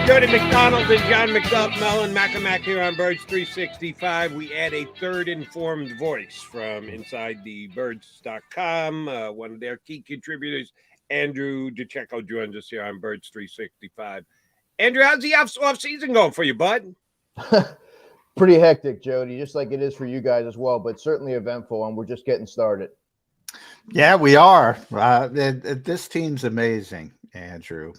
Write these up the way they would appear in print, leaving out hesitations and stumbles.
Jody McDonald and John McMullen Mac here on Birds 365. We add a third informed voice from inside the birds.com. One of their key contributors, Andrew Dicecco, joins us here on Birds 365. Andrew, how's the off season going for you, bud? Pretty hectic, Jody, just like it is for you guys as well, but certainly eventful, and we're just getting started. Yeah, we are. This team's amazing, Andrew.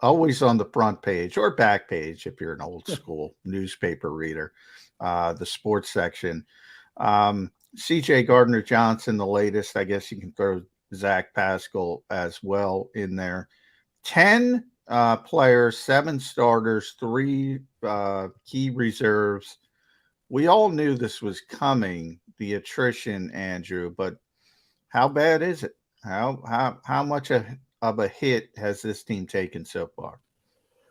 Always on the front page or back page if you're an old school newspaper reader, the sports section. CJ Gardner-Johnson, the latest. I guess you can throw Zach Pascal as well in there. 10 players, 7 starters, 3 key reserves. We all knew this was coming, the attrition, Andrew, but how bad is it? How much of a hit has this team taken so far?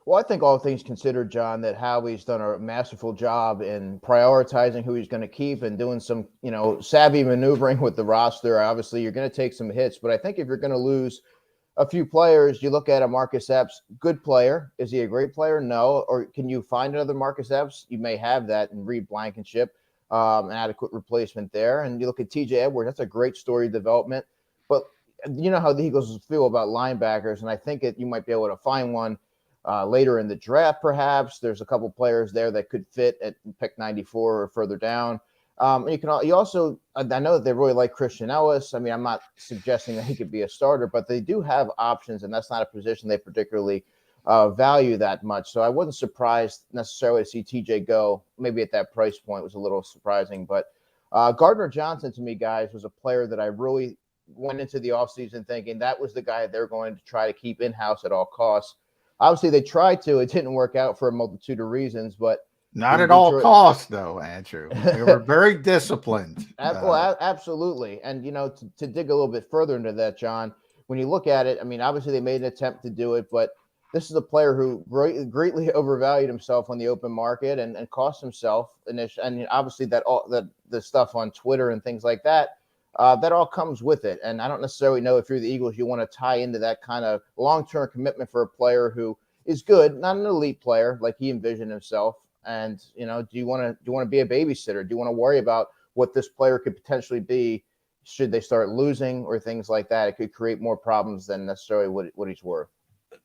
Well, I think all things considered, John, that Howie's done a masterful job in prioritizing who he's going to keep and doing some, savvy maneuvering with the roster. Obviously, you're going to take some hits, but I think if you're going to lose a few players, you look at a Marcus Epps, good player. Is he a great player? No. Or can you find another Marcus Epps? You may have that in Reed Blankenship. An adequate replacement there. And you look at TJ Edwards, that's a great story development. But you know how the Eagles feel about linebackers, and I think you might be able to find one later in the draft, perhaps. There's a couple players there that could fit at pick 94 or further down. I know that they really like Christian Ellis. I mean, I'm not suggesting that he could be a starter, but they do have options, and that's not a position they particularly value that much. So I wasn't surprised necessarily to see TJ go. Maybe at that price point was a little surprising. But Gardner-Johnson, to me, guys, was a player that I really went into the offseason thinking that was the guy they're going to try to keep in-house at all costs. Obviously, they tried to. It didn't work out for a multitude of reasons, but not at all costs, though, Andrew. They were very disciplined. Well, absolutely. And, to dig a little bit further into that, John, when you look at it, I mean, obviously they made an attempt to do it, but this is a player who greatly overvalued himself on the open market and cost himself. And obviously the stuff on Twitter and things like that, that all comes with it. And I don't necessarily know if you're the Eagles, you want to tie into that kind of long-term commitment for a player who is good, not an elite player like he envisioned himself. And, do you want to be a babysitter? Do you want to worry about what this player could potentially be should they start losing or things like that? It could create more problems than necessarily what he's worth.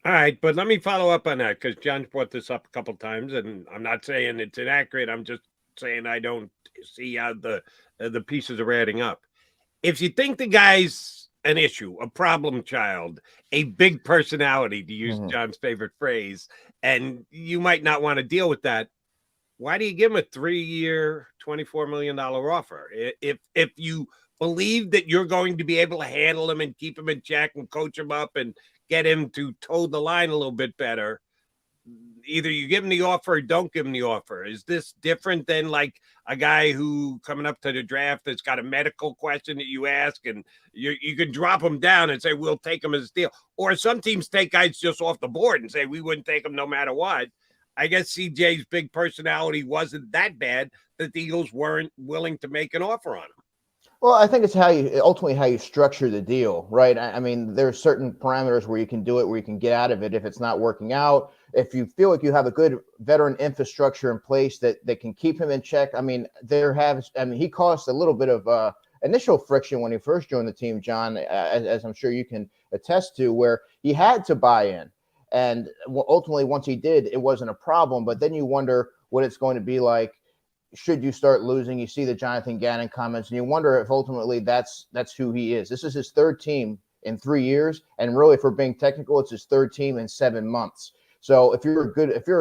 All right, but let me follow up on that because John's brought this up a couple times, and I'm not saying it's inaccurate. I'm just saying I don't see how the pieces are adding up. If you think the guy's an issue, a problem child, a big personality, to use John's favorite phrase, and you might not want to deal with that, why do you give him a 3-year, $24 million offer? If you believe that you're going to be able to handle him and keep him in check and coach him up and get him to toe the line a little bit better, either you give him the offer or don't give him the offer. Is this different than like a guy who coming up to the draft that's got a medical question that you ask and you can drop him down and say, we'll take him as a steal? Or some teams take guys just off the board and say, we wouldn't take him no matter what. I guess CJ's big personality wasn't that bad that the Eagles weren't willing to make an offer on him. Well, I think it's how you structure the deal, right? I mean, there are certain parameters where you can do it, where you can get out of it if it's not working out. If you feel like you have a good veteran infrastructure in place that can keep him in check. I mean, he caused a little bit of initial friction when he first joined the team, John, as I'm sure you can attest to, where he had to buy in. And ultimately, once he did, it wasn't a problem. But then you wonder what it's going to be like should you start losing. You see the Jonathan Gannon comments, and you wonder if ultimately that's who he is. This is his third team in 3 years, and really, if we're being technical, it's his third team in 7 months. So if you're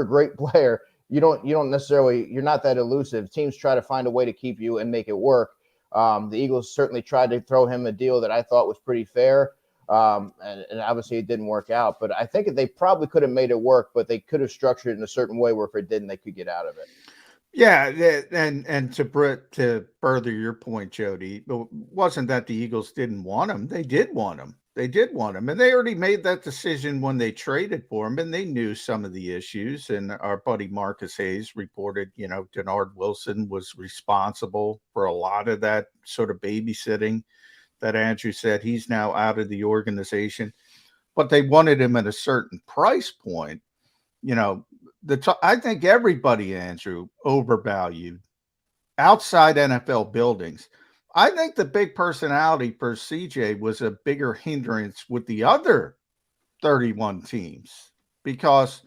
a great player, you're not that elusive. Teams try to find a way to keep you and make it work. The Eagles certainly tried to throw him a deal that I thought was pretty fair. And obviously it didn't work out, but I think they probably could have made it work, but they could have structured it in a certain way where if it didn't, they could get out of it. Yeah. And to further your point, Jody, it wasn't that the Eagles didn't want him. They did want him. And they already made that decision when they traded for him, and they knew some of the issues. And our buddy Marcus Hayes reported, Denard Wilson was responsible for a lot of that sort of babysitting that Andrew said. He's now out of the organization, but they wanted him at a certain price point. I think everybody, Andrew, overvalued outside NFL buildings. I think the big personality for CJ was a bigger hindrance with the other 31 teams, because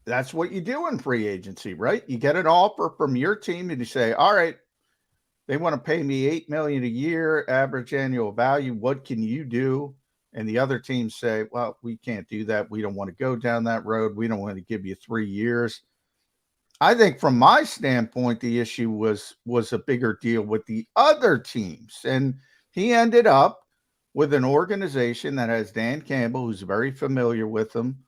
that's what you do in free agency, right? You get an offer from your team and you say, all right, they want to pay me $8 million a year, average annual value. What can you do? And the other teams say, well, we can't do that. We don't want to go down that road. We don't want to give you 3 years. I think from my standpoint, the issue was a bigger deal with the other teams. And he ended up with an organization that has Dan Campbell, who's very familiar with them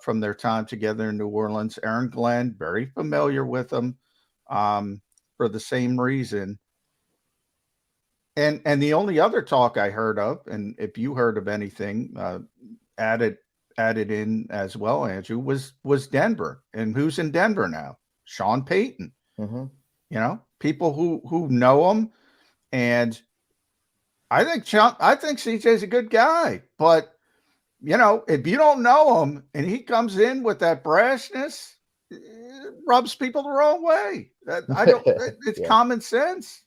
from their time together in New Orleans. Aaron Glenn, very familiar with them for the same reason. And the only other talk I heard of, and if you heard of anything, added in as well, Andrew, was Denver. And who's in Denver now? Sean Payton. Mm-hmm. You know, people who know him. And I think CJ's a good guy. But, you know, if you don't know him and he comes in with that brashness, it rubs people the wrong way. It's common sense.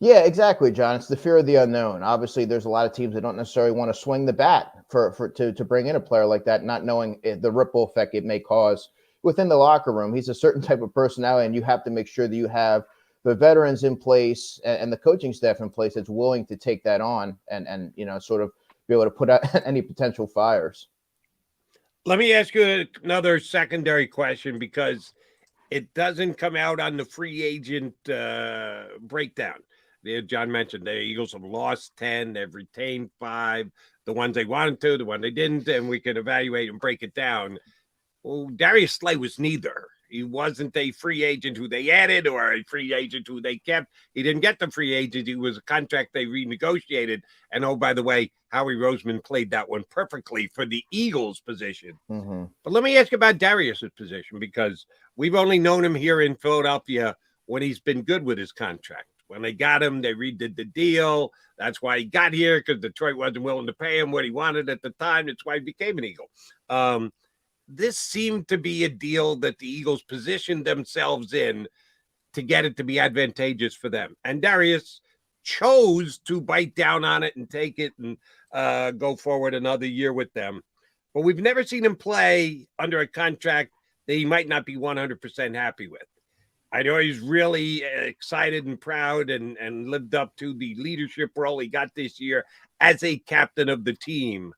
Yeah, exactly, John. It's the fear of the unknown. Obviously, there's a lot of teams that don't necessarily want to swing the bat to bring in a player like that, not knowing the ripple effect it may cause within the locker room. He's a certain type of personality, and you have to make sure that you have the veterans in place and the coaching staff in place that's willing to take that on and you know, sort of be able to put out any potential fires. Let me ask you another secondary question, because it doesn't come out on the free agent breakdown. John mentioned the Eagles have lost 10, they've retained 5, the ones they wanted to, the one they didn't, and we can evaluate and break it down. Well, Darius Slay was neither. He wasn't a free agent who they added or a free agent who they kept. He didn't get the free agent. He was a contract they renegotiated. And, oh, by the way, Howie Roseman played that one perfectly for the Eagles position. Mm-hmm. But let me ask you about Darius's position, because we've only known him here in Philadelphia when he's been good with his contract. When they got him, they redid the deal. That's why he got here, because Detroit wasn't willing to pay him what he wanted at the time. That's why he became an Eagle. This seemed to be a deal that the Eagles positioned themselves in to get it to be advantageous for them. And Darius chose to bite down on it and take it and go forward another year with them. But we've never seen him play under a contract that he might not be 100% happy with. I know he's really excited and proud and lived up to the leadership role he got this year as a captain of the team.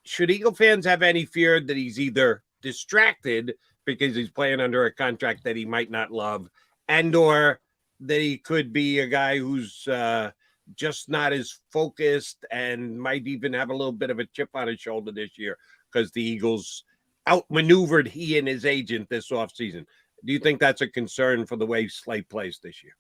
Should Eagle fans have any fear that he's either distracted because he's playing under a contract that he might not love, and or that he could be a guy who's just not as focused and might even have a little bit of a chip on his shoulder this year because the Eagles outmaneuvered he and his agent this offseason? Do you think that's a concern for the way Slay plays this year?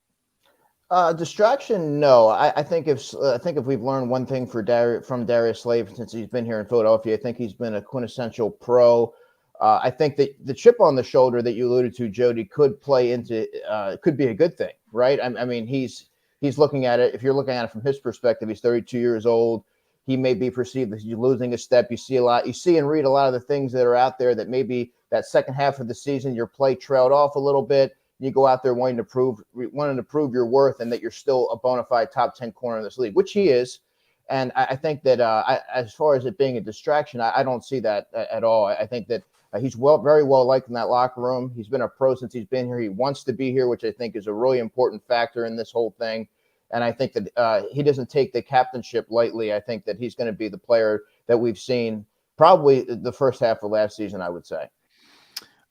Distraction, no. I think if we've learned one thing from Darius Slay since he's been here in Philadelphia, I think he's been a quintessential pro. I think that the chip on the shoulder that you alluded to, Jody, could play into could be a good thing, right? I mean, he's looking at it. If you're looking at it from his perspective, he's 32 years old. He may be perceived as losing a step. You see and read a lot of the things that are out there that maybe that second half of the season your play trailed off a little bit. You go out there wanting to prove your worth and that you're still a bona fide top 10 corner in this league, which he is. And I think that as far as it being a distraction, I don't see that at all. I think that he's very well liked in that locker room. He's been a pro since he's been here. He wants to be here, which I think is a really important factor in this whole thing. And I think that he doesn't take the captainship lightly. I think that he's going to be the player that we've seen probably the first half of last season, I would say.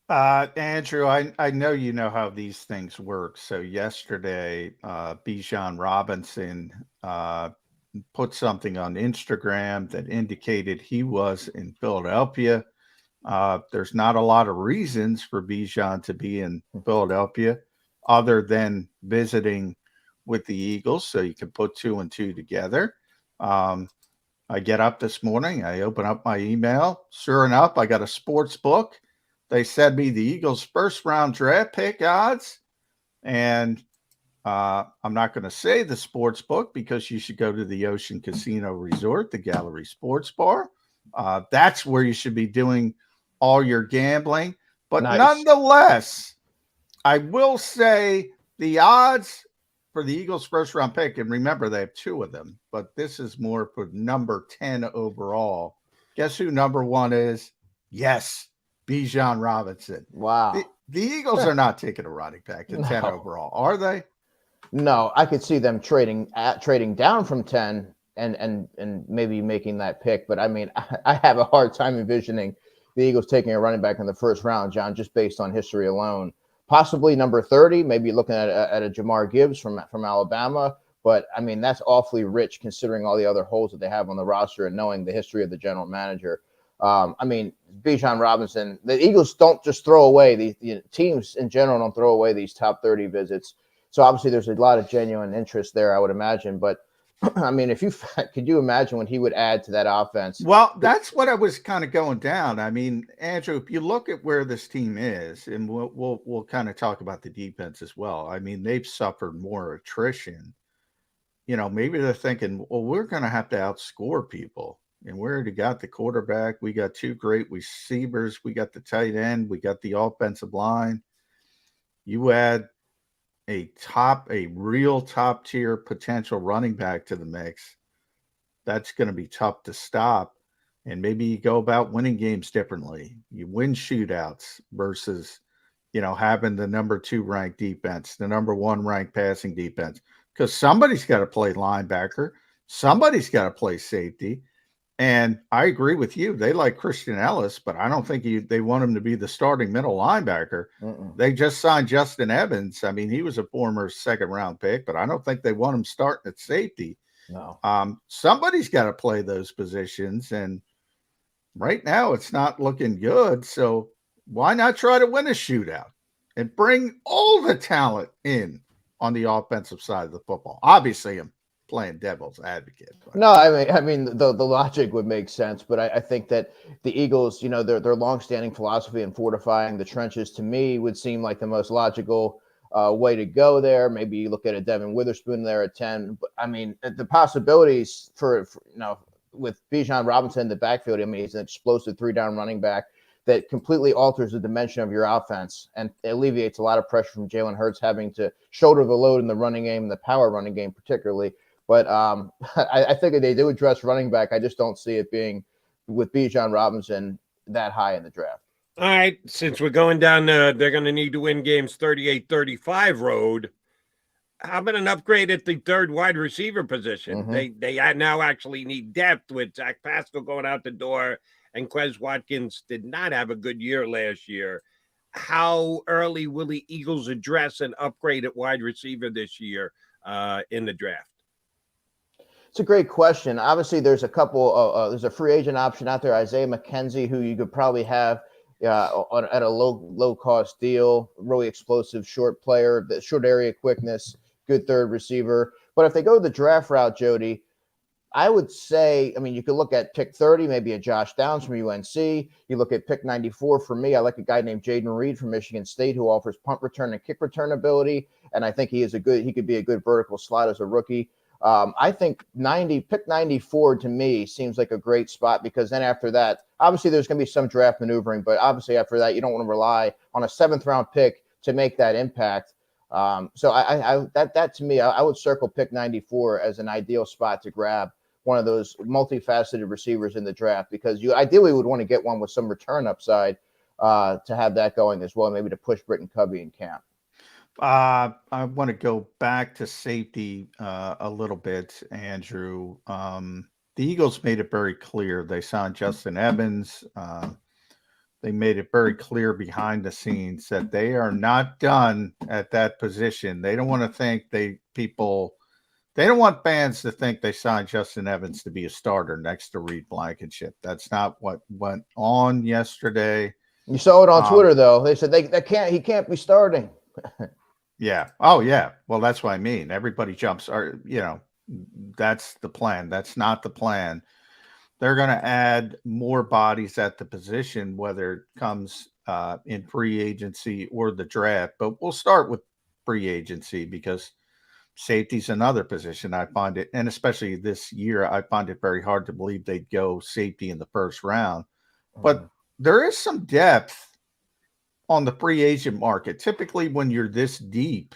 Andrew, I know you know how these things work. So yesterday, Bijan Robinson put something on Instagram that indicated he was in Philadelphia. There's not a lot of reasons for Bijan to be in Philadelphia other than visiting with the Eagles. So you can put 2 and 2 together. I get up this morning, I open up my email. Sure enough, I got a sports book. They sent me the Eagles' first round draft pick odds. And I'm not going to say the sports book because you should go to the Ocean Casino Resort, the Gallery Sports Bar. That's where you should be doing all your gambling. But Nice. nonetheless, I will say the odds for the Eagles' first-round pick, and remember they have 2 of them, but this is more for number 10 overall. Guess who number 1 is? Yes, Bijan Robinson. Wow. The Eagles are not taking a running back to 10 overall, are they? No, I could see them trading down from 10 and maybe making that pick. But I mean, I have a hard time envisioning the Eagles taking a running back in the first round, John, just based on history alone. Possibly number 30, maybe looking at a Jamar Gibbs from Alabama. But I mean, that's awfully rich considering all the other holes that they have on the roster and knowing the history of the general manager. I mean, Bijan Robinson, the Eagles don't just throw away the teams in general don't throw away these top 30 visits. So obviously there's a lot of genuine interest there, I would imagine. But I mean, could you imagine what he would add to that offense? Well, that's what I was kind of going down. I mean, Andrew, if you look at where this team is, and we'll kind of talk about the defense as well. I mean, they've suffered more attrition. You know, maybe they're thinking, well, we're going to have to outscore people. And we already got the quarterback. We got 2 great receivers. We got the tight end. We got the offensive line. You add a real top tier potential running back to the mix. That's going to be tough to stop. And maybe you go about winning games differently. You win shootouts versus, having the number 2 ranked defense, the number 1 ranked passing defense, because somebody's got to play linebacker. Somebody's got to play safety. And I agree with you. They like Christian Ellis, but I don't think they want him to be the starting middle linebacker. They just signed Justin Evans. I mean, he was a former 2nd-round pick, but I don't think they want him starting at safety. No. Somebody's got to play those positions, and right now it's not looking good. So why not try to win a shootout and bring all the talent in on the offensive side of the football? Obviously, I'm playing devil's advocate. But. No, I mean the logic would make sense, but I think that the Eagles, their longstanding philosophy in fortifying the trenches to me would seem like the most logical way to go there. Maybe you look at a Devin Witherspoon there at 10. But I mean, the possibilities for with Bijan Robinson in the backfield, I mean, he's an explosive 3-down running back that completely alters the dimension of your offense and alleviates a lot of pressure from Jalen Hurts having to shoulder the load in the running game, the power running game particularly. But I think if they do address running back, I just don't see it being with Bijan Robinson that high in the draft. All right, since we're going down they're going to need to win games 38-35 road, how about an upgrade at the 3rd wide receiver position? Mm-hmm. They now actually need depth with Zach Pascal going out the door, and Quez Watkins did not have a good year last year. How early will the Eagles address an upgrade at wide receiver this year in the draft? It's a great question. Obviously, there's a couple. There's a free agent option out there, Isaiah McKenzie, who you could probably have at a low cost deal. Really explosive short player, the short area quickness, good 3rd receiver. But if they go the draft route, Jody, I would say, I mean, you could look at pick 30, maybe a Josh Downs from UNC. You look at pick 94 for me. I like a guy named Jaden Reed from Michigan State who offers punt return and kick return ability, and I think he could be a good vertical slot as a rookie. I think pick 94 to me seems like a great spot, because then after that, obviously there's going to be some draft maneuvering, but obviously after that, you don't want to rely on a 7th-round pick to make that impact. So that to me, I would circle pick 94 as an ideal spot to grab one of those multifaceted receivers in the draft, because you ideally would want to get one with some return upside to have that going as well, maybe to push Britton Covey in camp. I want to go back to safety a little bit, Andrew. The Eagles made it very clear. They signed Justin Evans. They made it very clear behind the scenes that they are not done at that position. They don't want to think they don't want fans to think they signed Justin Evans to be a starter next to Reed Blankenship. That's not what went on yesterday. You saw it on Twitter, though. They said he can't be starting. Yeah. Oh, yeah. Well, that's what I mean. Everybody jumps. That's the plan. That's not the plan. They're going to add more bodies at the position, whether it comes in free agency or the draft. But we'll start with free agency, because safety's another position. I find it, and especially this year, I find it very hard to believe they'd go safety in the 1st round. But there is some depth on the free agent market. Typically, when you're this deep,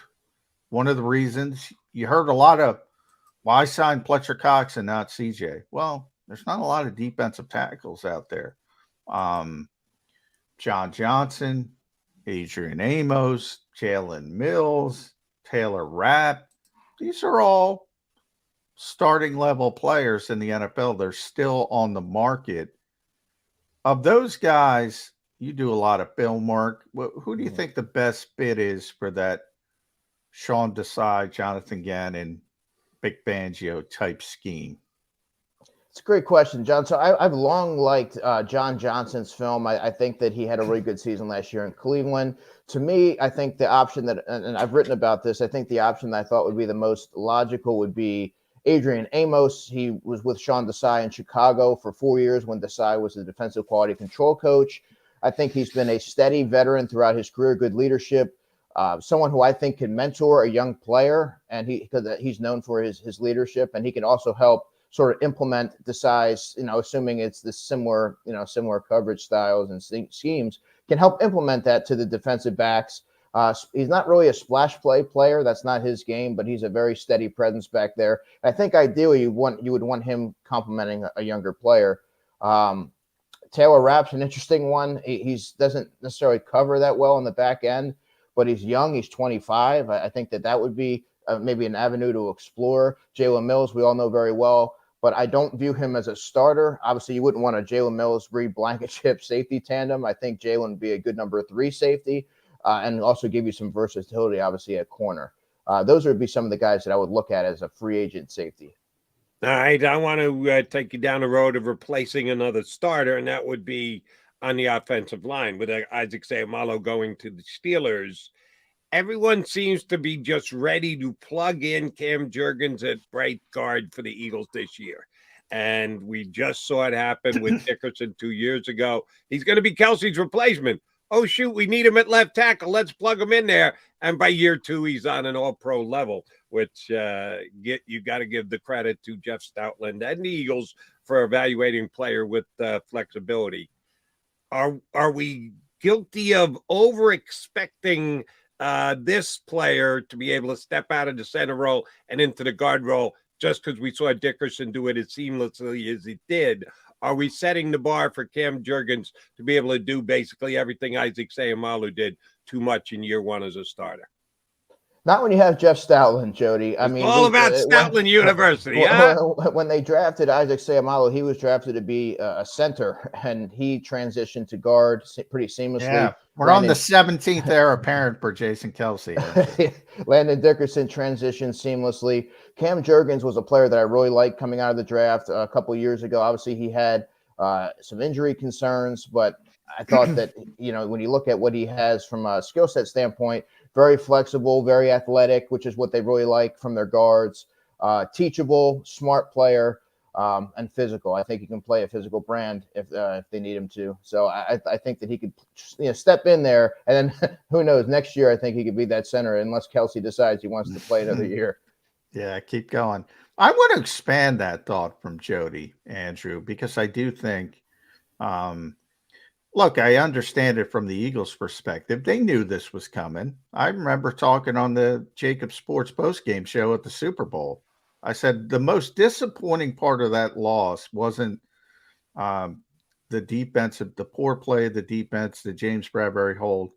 one of the reasons you heard a lot of, why sign Fletcher Cox and not CJ? Well, there's not a lot of defensive tackles out there. John Johnson, Adrian Amos, Jalen Mills, Taylor Rapp. These are all starting level players in the NFL. They're still on the market. Of those guys, you do a lot of film work. Who do you think the best fit is for that Sean Desai, Jonathan Gannon, Vic Fangio type scheme? It's a great question, John. So I've long liked John Johnson's film. I think that he had a really good season last year in Cleveland. To me, I think the option that, and I've written about this, I think the option that I thought would be the most logical would be Adrian Amos. He was with Sean Desai in Chicago for 4 years when Desai was the defensive quality control coach. I think he's been a steady veteran throughout his career, good leadership, someone who I think can mentor a young player, and because he's known for his leadership, and he can also help sort of implement Desai's, assuming it's this similar coverage styles and schemes, can help implement that to the defensive backs. He's not really a splash play player. That's not his game, but he's a very steady presence back there. I think ideally you would want him complementing a younger player. Taylor Rapp's an interesting one. He doesn't necessarily cover that well on the back end, but he's young. He's 25. I think that would be maybe an avenue to explore. Jalen Mills, we all know very well, but I don't view him as a starter. Obviously, you wouldn't want a Jalen Mills Blankenship safety tandem. I think Jalen would be a good number 3 safety and also give you some versatility, obviously, at corner. Those would be some of the guys that I would look at as a free agent safety. All right, I want to take you down the road of replacing another starter, and that would be on the offensive line with Isaac Seumalo going to the Steelers. Everyone seems to be just ready to plug in Cam Jurgens at right guard for the Eagles this year. And we just saw it happen with Dickerson 2 years ago. He's going to be Kelsey's replacement. Oh, shoot, we need him at left tackle. Let's plug him in there. And by year 2, he's on an all-pro level, which you got to give the credit to Jeff Stoutland and the Eagles for evaluating player with flexibility. Are we guilty of over-expecting this player to be able to step out of the center role and into the guard role just because we saw Dickerson do it as seamlessly as he did? Are we setting the bar for Cam Jurgens to be able to do basically everything Isaac Seumalo did too much in year 1 as a starter? Not when you have Jeff Stoutland, Jody. It's all about Stoutland University. When they drafted Isaac Seumalo, he was drafted to be a center, and he transitioned to guard pretty seamlessly. Yeah, we're on the 17th heir apparent for Jason Kelsey. Landon Dickerson transitioned seamlessly. Cam Jurgens was a player that I really liked coming out of the draft a couple of years ago. Obviously, he had some injury concerns, but I thought that, when you look at what he has from a skill set standpoint, very flexible, very athletic, which is what they really like from their guards. Teachable, smart player, and physical. I think he can play a physical brand if they need him to. So I think that he could step in there, and then who knows, next year I think he could be that center unless Kelsey decides he wants to play another year. Yeah, keep going. I want to expand that thought from Jody, Andrew, because I do think look, I understand it from the Eagles' perspective. They knew this was coming. I remember talking on the JAKIB Sports postgame show at the Super Bowl. I said the most disappointing part of that loss wasn't the defensive, the poor play of the defense, the James Bradberry hold.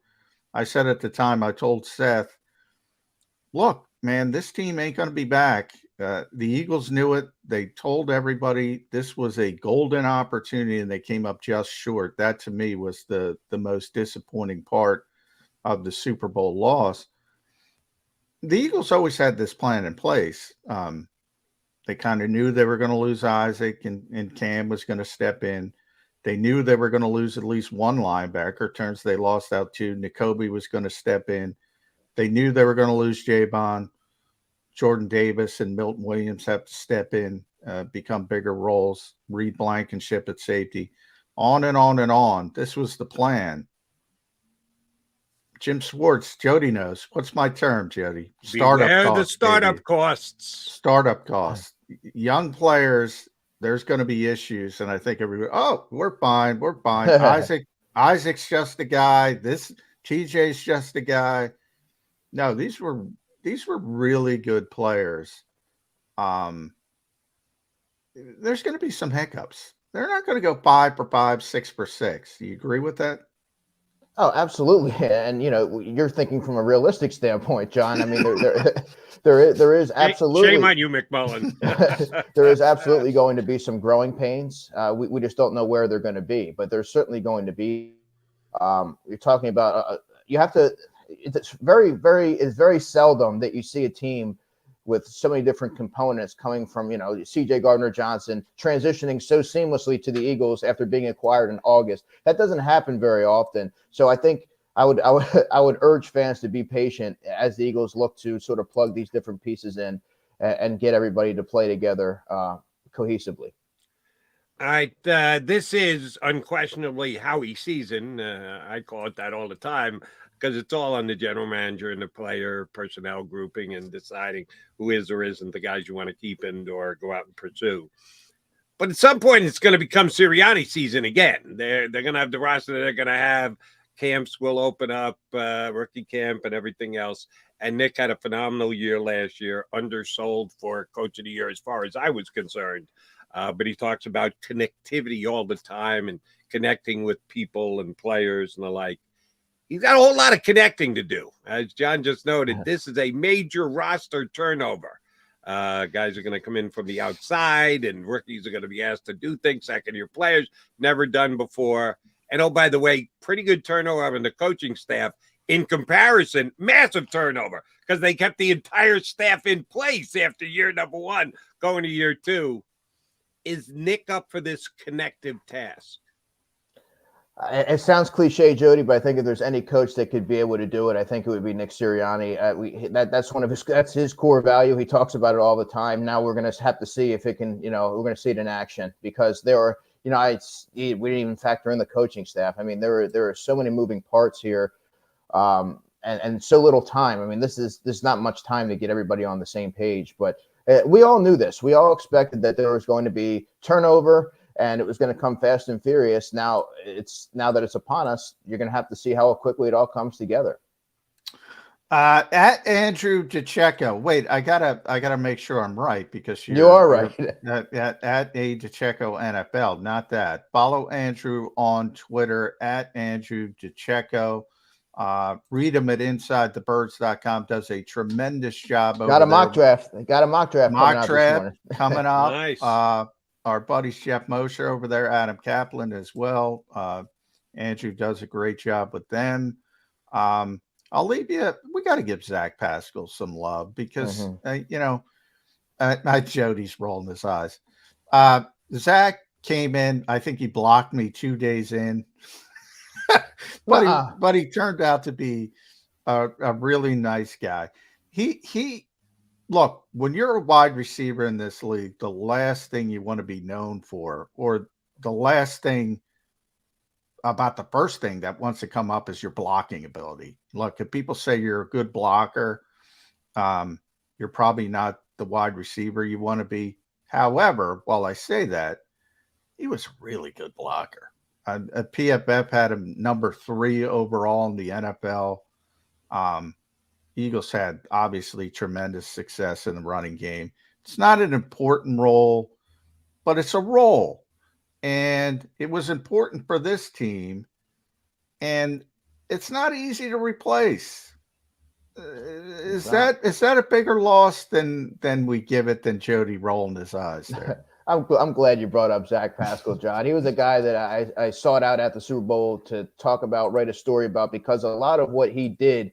I said at the time, I told Seth, look, man, this team ain't going to be back. The Eagles knew it. They told everybody this was a golden opportunity, and they came up just short. That, to me, was the most disappointing part of the Super Bowl loss. The Eagles always had this plan in place. They kind of knew they were going to lose Isaac, and Cam was going to step in. They knew they were going to lose at least one linebacker. Turns they lost out 2. N'Kobe was going to step in. They knew they were going to lose J-Bon. Jordan Davis and Milton Williams have to step in, become bigger roles, Reed Blankenship at safety, on and on and on. This was the plan. Jim Schwartz, Jody knows. What's my term, Jody? Beware the startup costs. Startup costs. Young players, there's going to be issues, and I think everybody, we're fine. Isaac's just a guy. TJ's just a guy. No, these were really good players. There's going to be some hiccups. They're not going to go 5 for 5, 6 for 6. Do you agree with that? Oh, absolutely. And you're thinking from a realistic standpoint, John. I mean, there is absolutely shame on you, McMullen. there is absolutely going to be some growing pains. We just don't know where they're going to be, but there's certainly going to be. You're talking about you have to. It's very seldom that you see a team with so many different components coming from, CJ Gardner-Johnson transitioning so seamlessly to the Eagles after being acquired in August. That doesn't happen very often. So I think I would urge fans to be patient as the Eagles look to sort of plug these different pieces in and get everybody to play together cohesively. All right. This is unquestionably Howie season. I call it that all the time, because it's all on the general manager and the player personnel grouping and deciding who is or isn't the guys you want to keep and or go out and pursue. But at some point, it's going to become Sirianni season again. They're going to have the roster. They're going to have camps will open up, rookie camp and everything else. And Nick had a phenomenal year last year, undersold for Coach of the Year as far as I was concerned. But he talks about connectivity all the time and connecting with people and players and the like. He's got a whole lot of connecting to do. As John just noted, this is a major roster turnover. Guys are going to come in from the outside, and rookies are going to be asked to do things second-year players never done before. And, oh, by the way, pretty good turnover in the coaching staff. In comparison, massive turnover because they kept the entire staff in place after year number one going to year two. Is Nick up for this connective task? It sounds cliche, Jody, but I think if there's any coach that could be able to do it, I think it would be Nick Sirianni. That's one of that's his core value. He talks about it all the time. Now we're going to have to see if it can, we're going to see it in action because there are, we didn't even factor in the coaching staff. I mean, there are so many moving parts here, and so little time. I mean, this is not much time to get everybody on the same page. But we all knew this. We all expected that there was going to be turnover. And it was going to come fast and furious. Now that it's upon us, you're going to have to see how quickly it all comes together. At Andrew Dicecco. Wait, I gotta make sure I'm right because you are right. At A Dicecco NFL, not that. Follow Andrew on Twitter at Andrew Dicecco. Read him at InsideTheBirds.com. Does a tremendous job. Got a mock draft. Coming up. Nice. Our buddy Jeff Mosher over there, Adam Kaplan as well. Andrew does a great job with them. I'll leave you. We got to give Zach Pascal some love because, Jody's rolling his eyes. Zach came in. I think he blocked me 2 days in. But he turned out to be a really nice guy. Look, when you're a wide receiver in this league, the last thing you want to be known for, or the last thing about the first thing that wants to come up is your blocking ability. Look, if people say you're a good blocker, you're probably not the wide receiver you want to be. However, while I say that, he was a really good blocker. PFF had him number 3 overall in the NFL. Eagles had obviously tremendous success in the running game. It's not an important role, but it's a role. And it was important for this team. And it's not easy to replace. Is that a bigger loss than we give it than Jody rolling his eyes there? I'm glad you brought up Zach Pascal, John. He was a guy that I sought out at the Super Bowl to talk about, write a story about, because a lot of what he did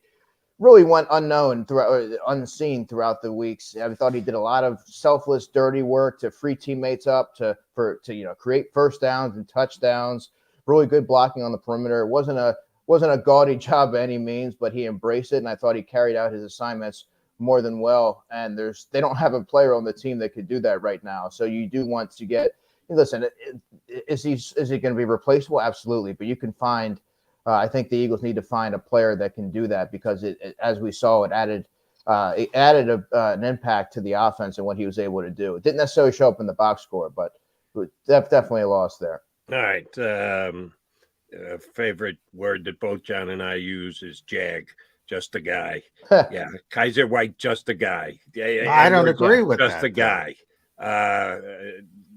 really went unseen throughout the weeks. I thought he did a lot of selfless, dirty work to free teammates up to create first downs and touchdowns. Really good blocking on the perimeter. It wasn't a gaudy job by any means, but he embraced it, and I thought he carried out his assignments more than well. And they don't have a player on the team that could do that right now. So you do want to get. Listen, is he going to be replaceable? Absolutely, but you can find. I think the Eagles need to find a player that can do that because as we saw, it added an impact to the offense and what he was able to do. It didn't necessarily show up in the box score, but definitely a loss there. All right. favorite word that both John and I use is jag. Just a guy. Yeah. Kaiser White, just a guy. I don't agree with just that. Just a guy.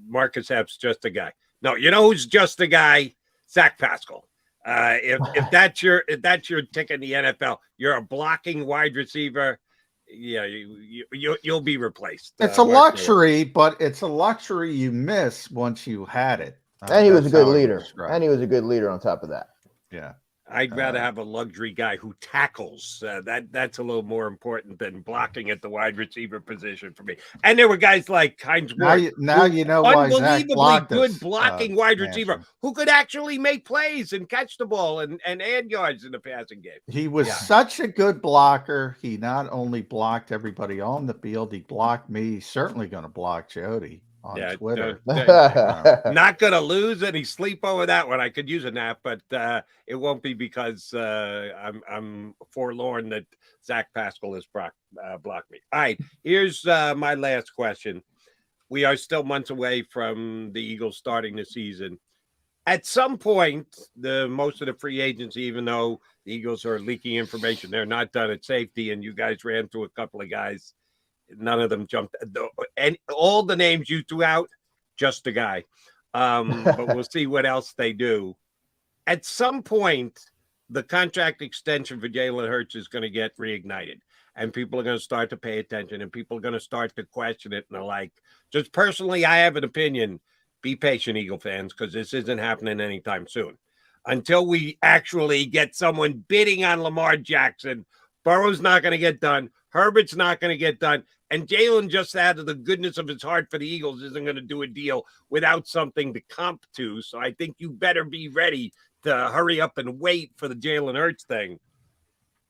Marcus Epps, just a guy. No, you know who's just a guy? Zach Pascal. If that's your ticket in the NFL, you're a blocking wide receiver. Yeah, you'll be replaced. It's a luxury, but it's a luxury you miss once you had it. And he was a good leader. And he was a good leader on top of that. Yeah. I'd rather have a luxury guy who tackles. That's a little more important than blocking at the wide receiver position for me. And there were guys like Hines Ward. Now you know why Zach blocked good blocking wide receiver who could actually make plays and catch the ball and add yards in the passing game. He was such a good blocker. He not only blocked everybody on the field, he blocked me. He's certainly going to block Jody on Twitter. Not going to lose any sleep over that one. I could use a nap, but it won't be because I'm forlorn that Zach Pascal has blocked me. All right, here's my last question. We are still months away from the Eagles starting the season. At some point, most of the free agency, even though the Eagles are leaking information, they're not done at safety, and you guys ran through a couple of guys. None of them jumped. And all the names you threw out, just a guy. But we'll see what else they do. At some point, the contract extension for Jalen Hurts is going to get reignited. And people are going to start to pay attention. And people are going to start to question it. And they're like, just personally, I have an opinion. Be patient, Eagle fans, because this isn't happening anytime soon. Until we actually get someone bidding on Lamar Jackson, Burrow's not going to get done. Herbert's not going to get done. And Jalen, just out of the goodness of his heart for the Eagles, isn't going to do a deal without something to comp to. So I think you better be ready to hurry up and wait for the Jalen Hurts thing.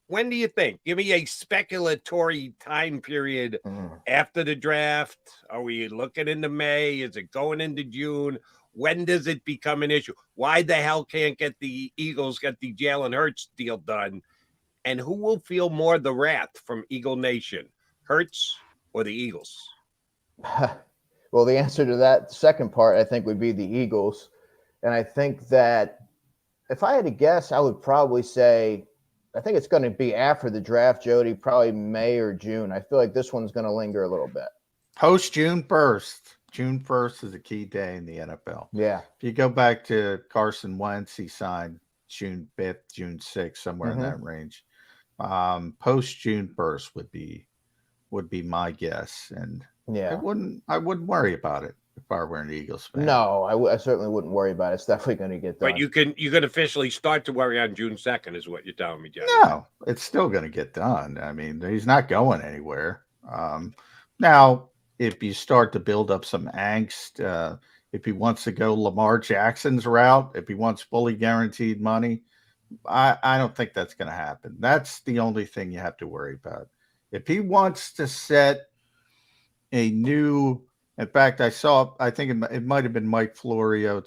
When do you think? Give me a speculatory time period after the draft. Are we looking into May? Is it going into June? When does it become an issue? Why the hell can't the Eagles get the Jalen Hurts deal done? And who will feel more the wrath from Eagle Nation, Hurts or the Eagles? Well, the answer to that second part, I think, would be the Eagles. And I think that if I had to guess, I would probably say, I think it's going to be after the draft, Jody, probably May or June. I feel like this one's going to linger a little bit. Post-June 1st. June 1st is a key day in the NFL. Yeah. If you go back to Carson Wentz, he signed June 5th, June 6th, somewhere in that range. Post June 1st would be my guess, and I wouldn't worry about it if I were an Eagles fan. No, I certainly wouldn't worry about it. It's definitely going to get done. But you can officially start to worry on June 2nd, is what you're telling me, Jeff. No, it's still going to get done. I mean, he's not going anywhere. Now, if you start to build up some angst, if he wants to go Lamar Jackson's route, if he wants fully guaranteed money, I don't think that's going to happen. That's the only thing you have to worry about. If he wants to set a new, in fact, I think it might have been Mike Florio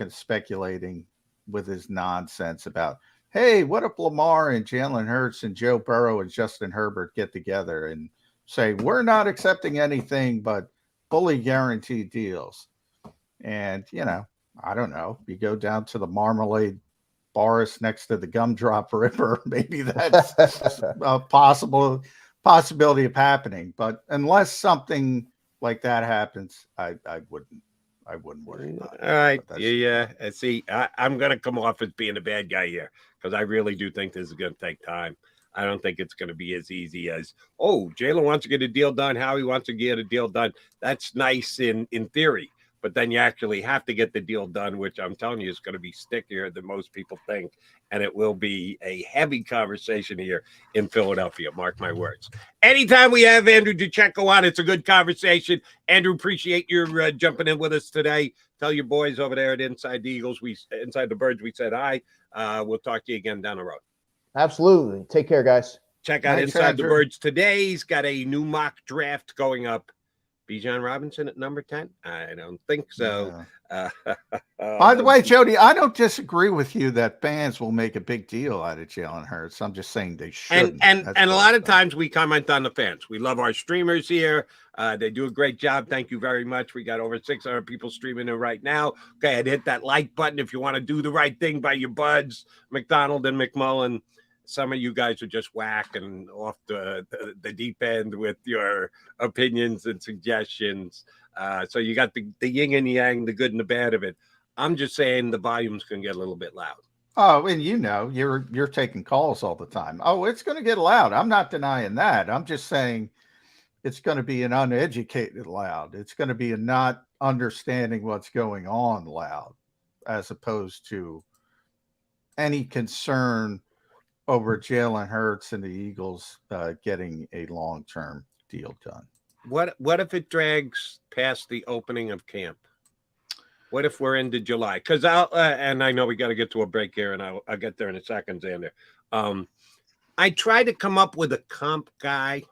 speculating with his nonsense about, hey, what if Lamar and Jalen Hurts and Joe Burrow and Justin Herbert get together and say, we're not accepting anything but fully guaranteed deals. And, I don't know, you go down to the Marmalade forest next to the Gumdrop River, maybe that's a possibility of happening. But unless something like that happens, I wouldn't worry about it. All right. Yeah. See, I'm going to come off as being a bad guy here because I really do think this is going to take time. I don't think it's going to be as easy as, Jalen wants to get a deal done. Howie wants to get a deal done. That's nice in theory. But then you actually have to get the deal done, which I'm telling you is going to be stickier than most people think. And it will be a heavy conversation here in Philadelphia. Mark my words. Anytime we have Andrew Dicecco on, it's a good conversation. Andrew, appreciate your jumping in with us today. Tell your boys over there at Inside the Eagles, Inside the Birds, we said hi. We'll talk to you again down the road. Absolutely. Take care, guys. Check out Inside the Birds today. He's got a new mock draft going up. Bijan Robinson at number 10? I don't think so. Yeah. By the way, Jody, I don't disagree with you that fans will make a big deal out of Jalen Hurts. I'm just saying they shouldn't. And a lot of times we comment on the fans. We love our streamers here. They do a great job. Thank you very much. We got over 600 people streaming it right now. Go ahead, hit that like button if you want to do the right thing by your buds, McDonald and McMullen. Some of you guys are just whacking off the deep end with your opinions and suggestions. So you got the yin and yang, the good and the bad of it. I'm just saying the volumes can get a little bit loud. Oh, and you're taking calls all the time. Oh, it's going to get loud. I'm not denying that. I'm just saying it's going to be an uneducated loud. It's going to be a not understanding what's going on loud, as opposed to any concern over Jalen Hurts and the Eagles getting a long-term deal done. What if it drags past the opening of camp? What if we're into July? Because and I know we got to get to a break here, and I'll get there in a second, Xander. I tried to come up with a comp guy,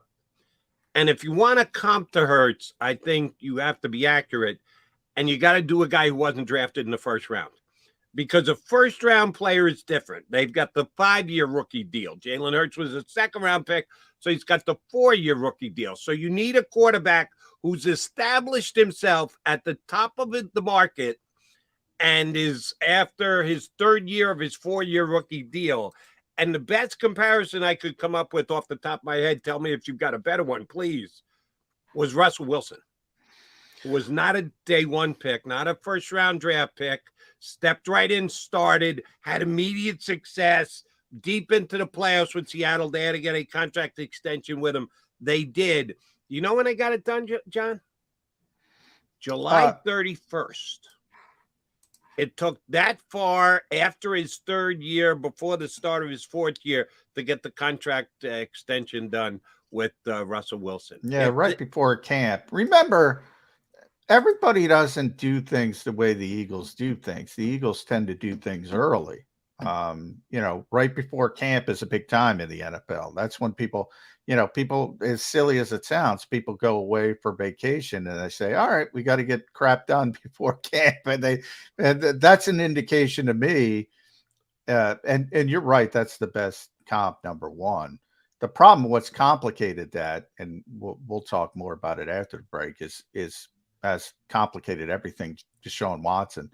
and if you want to comp to Hurts, I think you have to be accurate, and you got to do a guy who wasn't drafted in the first round. Because a first-round player is different. They've got the 5-year rookie deal. Jalen Hurts was a second-round pick, so he's got the 4-year rookie deal. So you need a quarterback who's established himself at the top of the market and is after his 3rd year of his 4-year rookie deal. And the best comparison I could come up with off the top of my head, tell me if you've got a better one, please, was Russell Wilson, who was not a day one pick, not a first-round draft pick, stepped right in, started, had immediate success, deep into the playoffs with Seattle. They had to get a contract extension with him. They did. You know when they got it done, John? July 31st. It took that far after his 3rd year, before the start of his 4th year, to get the contract extension done with Russell Wilson. Yeah, right before camp. Remember, everybody doesn't do things the way the Eagles do things. The Eagles tend to do things early. Right before camp is a big time in the NFL. That's when people, as silly as it sounds, people go away for vacation and they say, all right, we got to get crap done before camp. And that's an indication to me. And you're right. That's the best comp, number one. The problem, what's complicated that, and we'll talk more about it after the break, is has complicated everything, Deshaun Watson.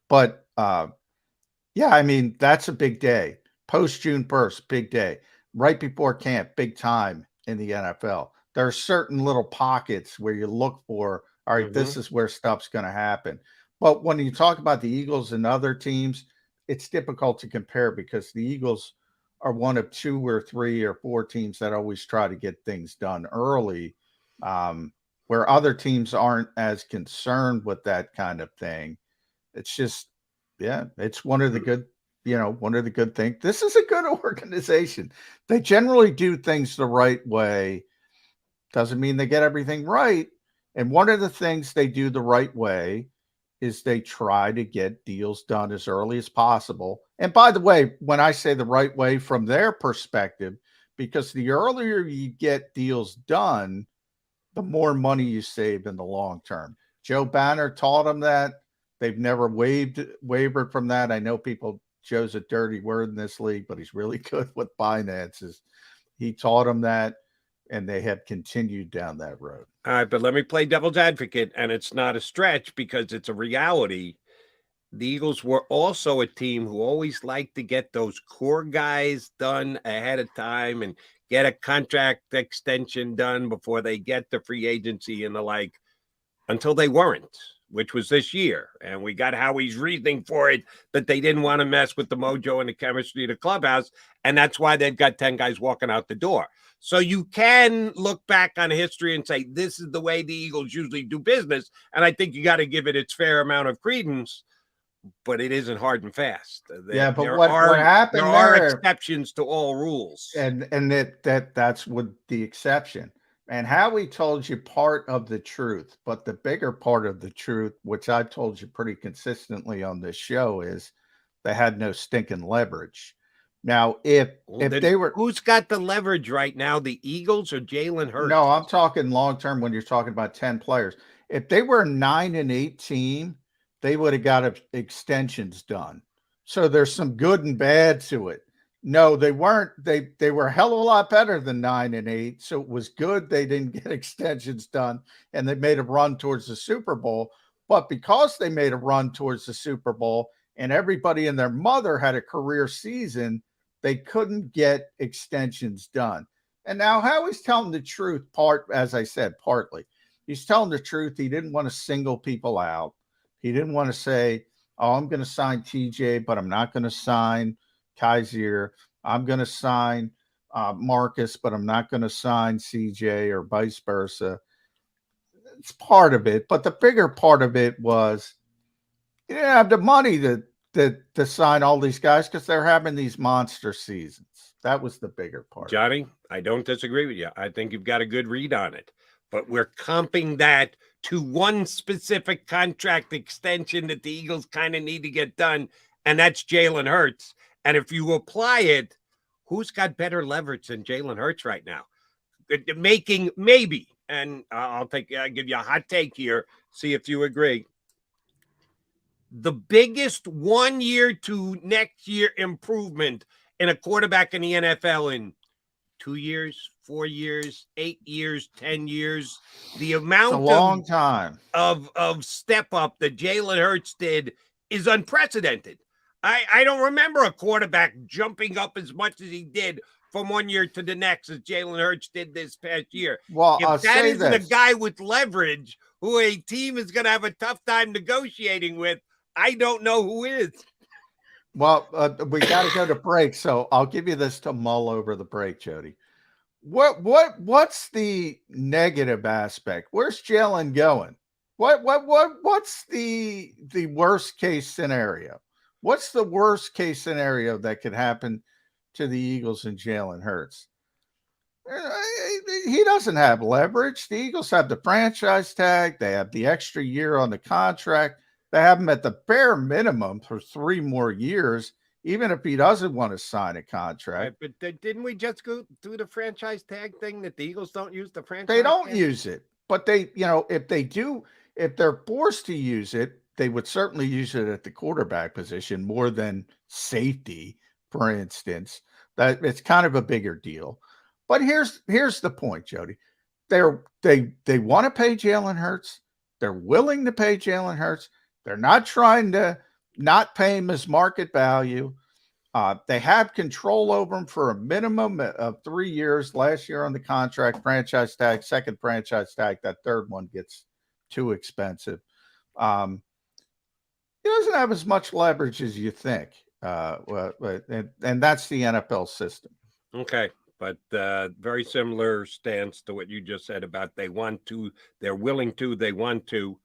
But I mean, that's a big day. Post June 1st, big day. Right before camp, big time in the NFL. There are certain little pockets where you look for, all right, this is where stuff's going to happen. But when you talk about the Eagles and other teams, it's difficult to compare because the Eagles are one of 2 or 3 or 4 teams that always try to get things done early, where other teams aren't as concerned with that kind of thing. It's just, it's one of the good things. This is a good organization. They generally do things the right way. Doesn't mean they get everything right. And one of the things they do the right way is they try to get deals done as early as possible. And by the way, when I say the right way from their perspective, because the earlier you get deals done, the more money you save in the long term. Joe Banner taught them that. They've never wavered from that. I know Joe's a dirty word in this league, but he's really good with finances. He taught them that, and they have continued down that road. All right, but let me play devil's advocate, and it's not a stretch because it's a reality. The Eagles were also a team who always liked to get those core guys done ahead of time and get a contract extension done before they get the free agency and the like, until they weren't, which was this year. And we got Howie's reasoning for it, that they didn't want to mess with the mojo and the chemistry of the clubhouse. And that's why they've got 10 guys walking out the door. So you can look back on history and say, this is the way the Eagles usually do business. And I think you got to give it its fair amount of credence, but it isn't hard and fast. But what happened there are exceptions to all rules. And that's what the exception. And Howie told you part of the truth, but the bigger part of the truth, which I've told you pretty consistently on this show, is they had no stinking leverage. Now, if they were, who's got the leverage right now, the Eagles or Jalen Hurts? no, I'm talking long term when you're talking about 10 players. If they were a 9-8 team, they would have got extensions done. So there's some good and bad to it. No, they weren't. They were a hell of a lot better than 9-8. So it was good they didn't get extensions done, and they made a run towards the Super Bowl. But because they made a run towards the Super Bowl and everybody and their mother had a career season, they couldn't get extensions done. And now Howie's telling the truth, as I said, partly. He's telling the truth. He didn't want to single people out. He didn't want to say, oh, I'm going to sign TJ, but I'm not going to sign Kaiser. I'm going to sign Marcus, but I'm not going to sign CJ, or vice versa. It's part of it. But the bigger part of it was you didn't have the money to sign all these guys because they're having these monster seasons. That was the bigger part. Johnny, I don't disagree with you. I think you've got a good read on it. But we're comping that to one specific contract extension that the Eagles kind of need to get done, and that's Jalen Hurts. And if you apply it, who's got better leverage than Jalen Hurts right now? Making maybe, and I'll give you a hot take here, see if you agree. The biggest 1 year to next year improvement in a quarterback in the NFL in 2 years, 4 years, 8 years, 10 years. The amount it's a long time of step up that Jalen Hurts did is unprecedented. I don't remember a quarterback jumping up as much as he did from 1 year to the next as Jalen Hurts did this past year. Well, if that isn't a guy with leverage who a team is going to have a tough time negotiating with, I don't know who is. Well, we got to go to break, so I'll give you this to mull over the break, Jody. What's the negative aspect? Where's Jalen going? What's the worst case scenario? What's the worst case scenario that could happen to the Eagles and Jalen Hurts? He doesn't have leverage. The Eagles have the franchise tag. They have the extra year on the contract. They have him at the bare minimum for 3 more years, even if he doesn't want to sign a contract. Right, but didn't we just go through the franchise tag thing that the Eagles don't use the franchise? They don't use it, but if they do, if they're forced to use it, they would certainly use it at the quarterback position more than safety, for instance. That it's kind of a bigger deal. But here's the point, Jody. They want to pay Jalen Hurts. They're willing to pay Jalen Hurts. They're not trying to not pay him his market value. They have control over him for a minimum of 3 years. Last year on the contract, franchise tag, second franchise tag. That third one gets too expensive. He doesn't have as much leverage as you think. And that's the NFL system. Okay. But very similar stance to what you just said about they want to, they're willing to, they want to.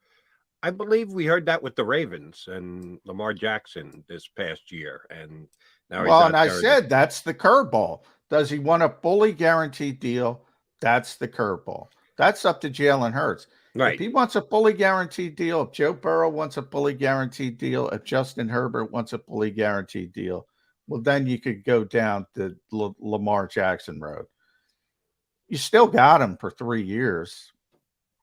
I believe we heard that with the Ravens and Lamar Jackson this past year. And now I said that's the curveball. Does he want a fully guaranteed deal? That's the curveball. That's up to Jalen Hurts. Right. If he wants a fully guaranteed deal, if Joe Burrow wants a fully guaranteed deal, if Justin Herbert wants a fully guaranteed deal, well, then you could go down the Lamar Jackson road. You still got him for 3 years,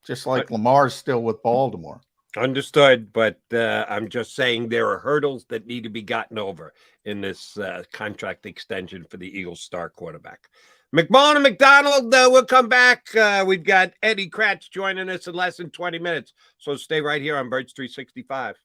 just like Lamar's still with Baltimore. Understood, but I'm just saying there are hurdles that need to be gotten over in this contract extension for the Eagles star quarterback. McMullen and McDonald, we'll come back. We've got Eddie Kratz joining us in less than 20 minutes, so stay right here on Birds 365.